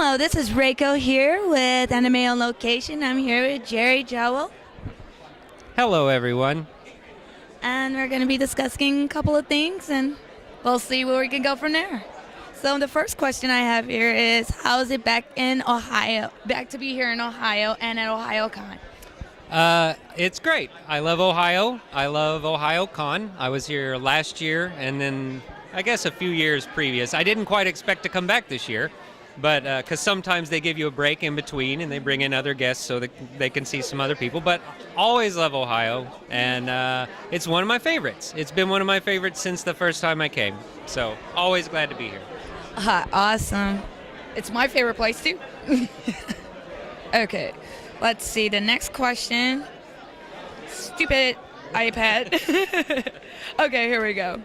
Hello, this is Reiko here with Anime on Location. I'm here with Jewell, Hello, everyone. and we're going to be discussing a couple of things, and we'll see where we can go from there. So the first question I have here is, how is it back in Ohio, back to be here in Ohio and at Ohayocon? It's great. I love Ohio. I love Ohayocon. I was here last year and then I guess a few years previous. I didn't quite expect to come back this year, but because sometimes they give you a break in between and they bring in other guests so that they can see some other people. But always love Ohio, and it's one of my favorites. It's been one of my favorites since the first time I came. So always glad to be here. Awesome. It's my favorite place too. Okay, let's see. The next question. Stupid iPad. Okay, here we go.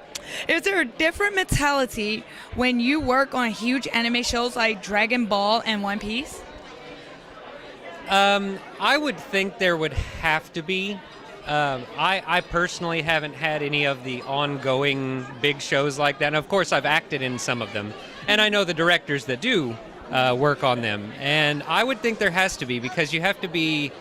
Is there a different mentality when you work on huge anime shows like Dragon Ball and One Piece? I would think there would have to be. I personally haven't had any of the ongoing big shows like that. And of course, I've acted in some of them. And I know the directors that do work on them. And I would think there has to be, because you have to be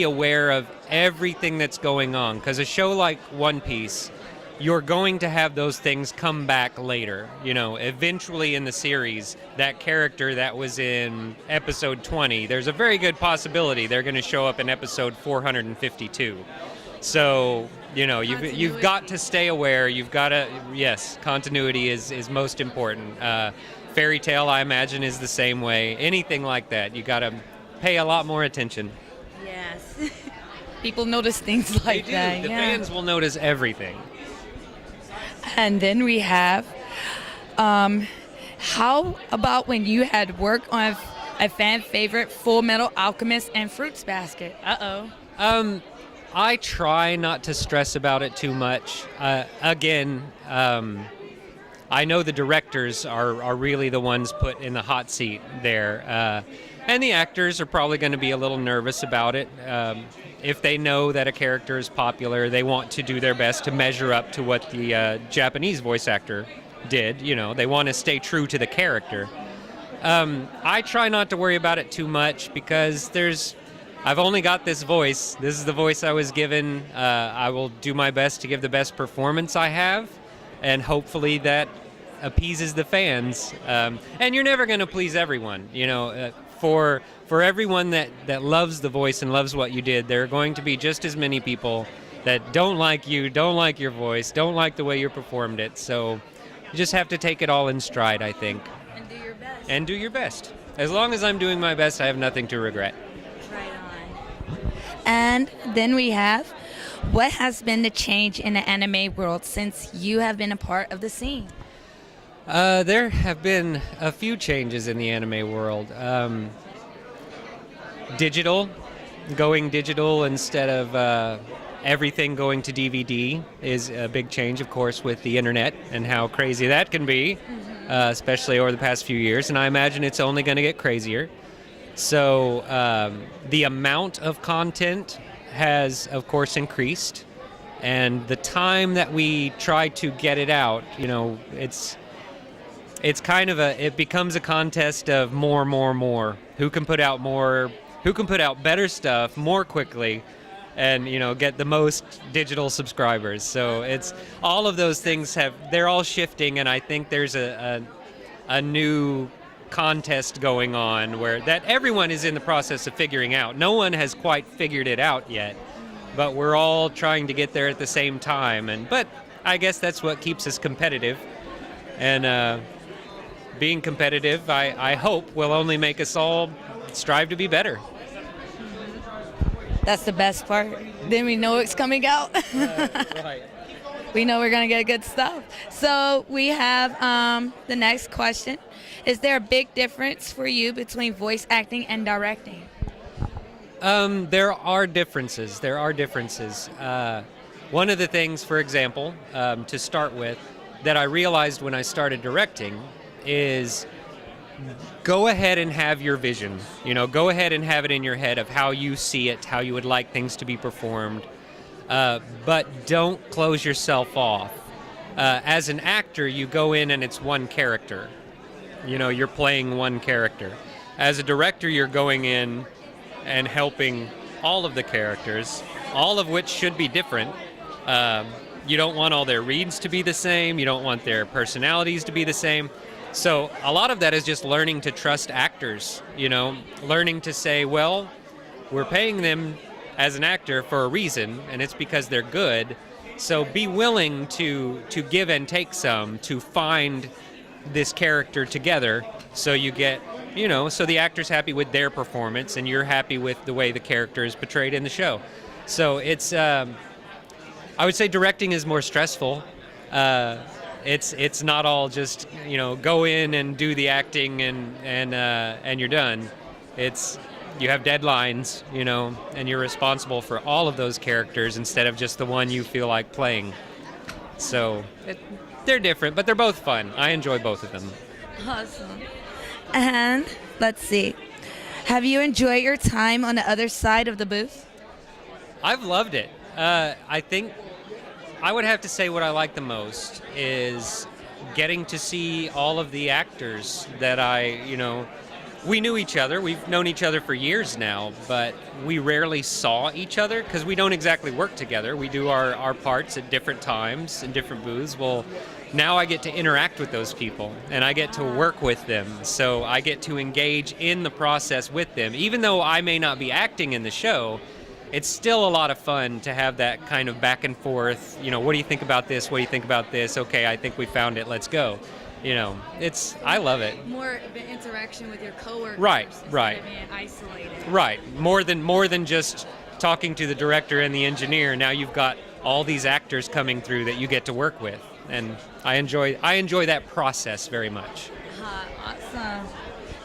aware of everything that's going on. Because a show like One Piece, you're going to have those things come back later. You know, eventually in the series, that character that was in episode 20, there's a very good possibility they're going to show up in episode 452. So, you know, you've got to stay aware. You've got to, yes, continuity is most important. Fairy Tale, I imagine, is the same way. Anything like that, you got to pay a lot more attention. Yes. People notice things like They do. that. The yeah. fans will notice everything. And then we have, how about when you had worked on a fan favorite, Full Metal Alchemist and Fruits Basket? I try not to stress about it too much. Again, I know the directors are really the ones put in the hot seat there. And the actors are probably going to be a little nervous about it. If they know that a character is popular, they want to do their best to measure up to what the Japanese voice actor did. You know, they want to stay true to the character. I try not to worry about it too much because I've only got this voice. This is the voice I was given. I will do my best to give the best performance I have, and hopefully that appeases the fans. And you're never going to please everyone. You know, for everyone that loves the voice and loves what you did, there are going to be just as many people that don't like you, don't like your voice, don't like the way you performed it. So you just have to take it all in stride, I think. And do your best. And do your best. As long as I'm doing my best, I have nothing to regret. Right on. And then we have, what has been the change in the anime world since you have been a part of the scene? There have been a few changes in the anime world. Going digital instead of everything going to DVD is a big change, of course, with the internet and how crazy that can be, especially over the past few years. And I imagine it's only going to get crazier. So the amount of content has, of course, increased. And the time that we try to get it out, you know, it's kind of it becomes a contest of more. Who can put out more, who can put out better stuff more quickly and, you know, get the most digital subscribers. So it's all of those things they're all shifting, and I think there's a new contest going on where that everyone is in the process of figuring out. No one has quite figured it out yet, but we're all trying to get there at the same time. But I guess that's what keeps us competitive. And being competitive, I hope, will only make us all strive to be better. That's the best part. Then we know it's coming out. Right. We know we're going to get good stuff. So we have the next question. Is there a big difference for you between voice acting and directing? There are differences. One of the things, for example, to start with, that I realized when I started directing is go ahead and have your vision. You know, go ahead and have it in your head of how you see it, how you would like things to be performed. But don't close yourself off. As an actor, you go in and it's one character. You know, you're playing one character. As a director, you're going in and helping all of the characters, all of which should be different. You don't want all their reads to be the same. You don't want their personalities to be the same. So a lot of that is just learning to trust actors, learning to say, well, we're paying them as an actor for a reason, and it's because they're good. So be willing to give and take some to find this character together, so you get, so the actor's happy with their performance and you're happy with the way the character is portrayed in the show. So it's, I would say directing is more stressful. It's not all just go in and do the acting and you're done. It's you have deadlines, and you're responsible for all of those characters instead of just the one you feel like playing. So they're different, but they're both fun. I enjoy both of them. Awesome. And let's see. Have you enjoyed your time on the other side of the booth? I've loved it. I think I would have to say what I like the most is getting to see all of the actors that we knew each other. We've known each other for years now, but we rarely saw each other because we don't exactly work together. We do our parts at different times in different booths. Well, now I get to interact with those people and I get to work with them. So I get to engage in the process with them. Even though I may not be acting in the show, it's still a lot of fun to have that kind of back and forth, what do you think about this? What do you think about this? Okay, I think we found it. Let's go. I love it. More of an interaction with your coworkers. Right. Instead of being isolated. Right. More than just talking to the director and the engineer. Now you've got all these actors coming through that you get to work with. And I enjoy that process very much. Awesome.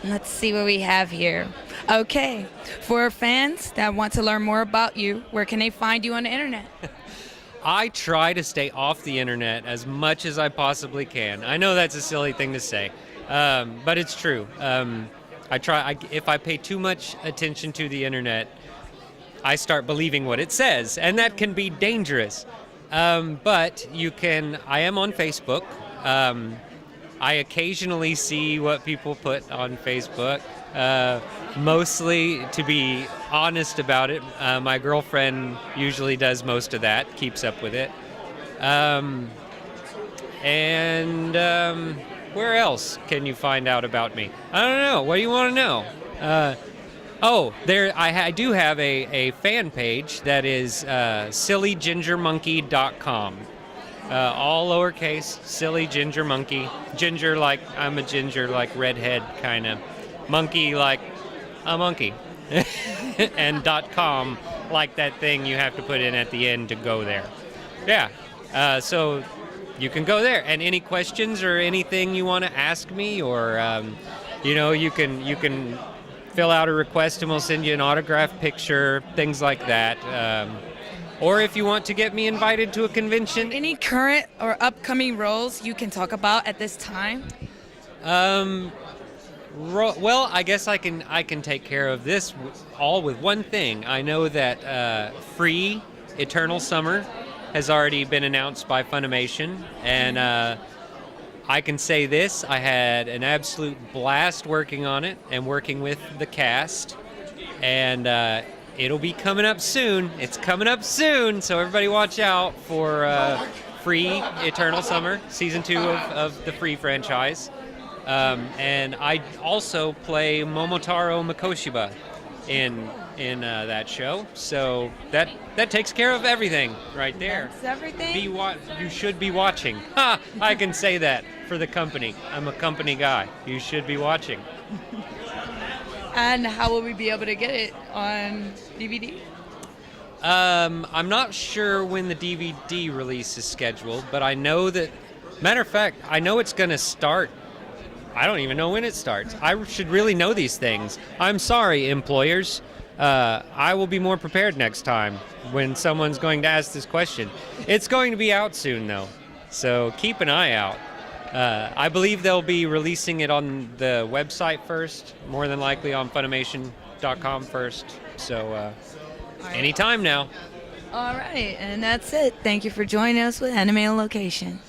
Let's see what we have here. Okay, for fans that want to learn more about you, where can they find you on the internet? I try to stay off the internet as much as I possibly can. I know that's a silly thing to say, but it's true. If I pay too much attention to the internet, I start believing what it says, and that can be dangerous. But I am on Facebook. I occasionally see what people put on Facebook. Mostly, to be honest about it, my girlfriend usually does most of that, keeps up with it. Where else can you find out about me? I don't know. What do you want to know? I do have a fan page that is sillygingermonkey.com. All lowercase, silly ginger monkey. Ginger like I'm a ginger, like redhead kind of. Monkey like a monkey. And .com like that thing you have to put in at the end to go there. Yeah. So you can go there. And any questions or anything you want to ask me, or you can fill out a request and we'll send you an autographed picture, things like that. Or if you want to get me invited to a convention. Any current or upcoming roles you can talk about at this time? Well, I guess I can take care of this all with one thing. I know that Free Eternal Summer has already been announced by Funimation, and I can say this: I had an absolute blast working on it and working with the cast, and it'll be coming up soon. It's coming up soon, so everybody watch out for Free Eternal Summer, Season 2 of the Free franchise. And I also play Momotaro Mikoshiba in that show, so that takes care of everything right there. That's everything? You should be watching. Ha! I can say that for the company. I'm a company guy. You should be watching. And how will we be able to get it on DVD? I'm not sure when the DVD release is scheduled, but I know that, matter of fact, I know it's going to start. I don't even know when it starts. I should really know these things. I'm sorry, employers. I will be more prepared next time when someone's going to ask this question. It's going to be out soon, though, so keep an eye out. I believe they'll be releasing it on the website first, more than likely on Funimation.com first. So anytime now. All right, and that's it. Thank you for joining us with Anime on Location.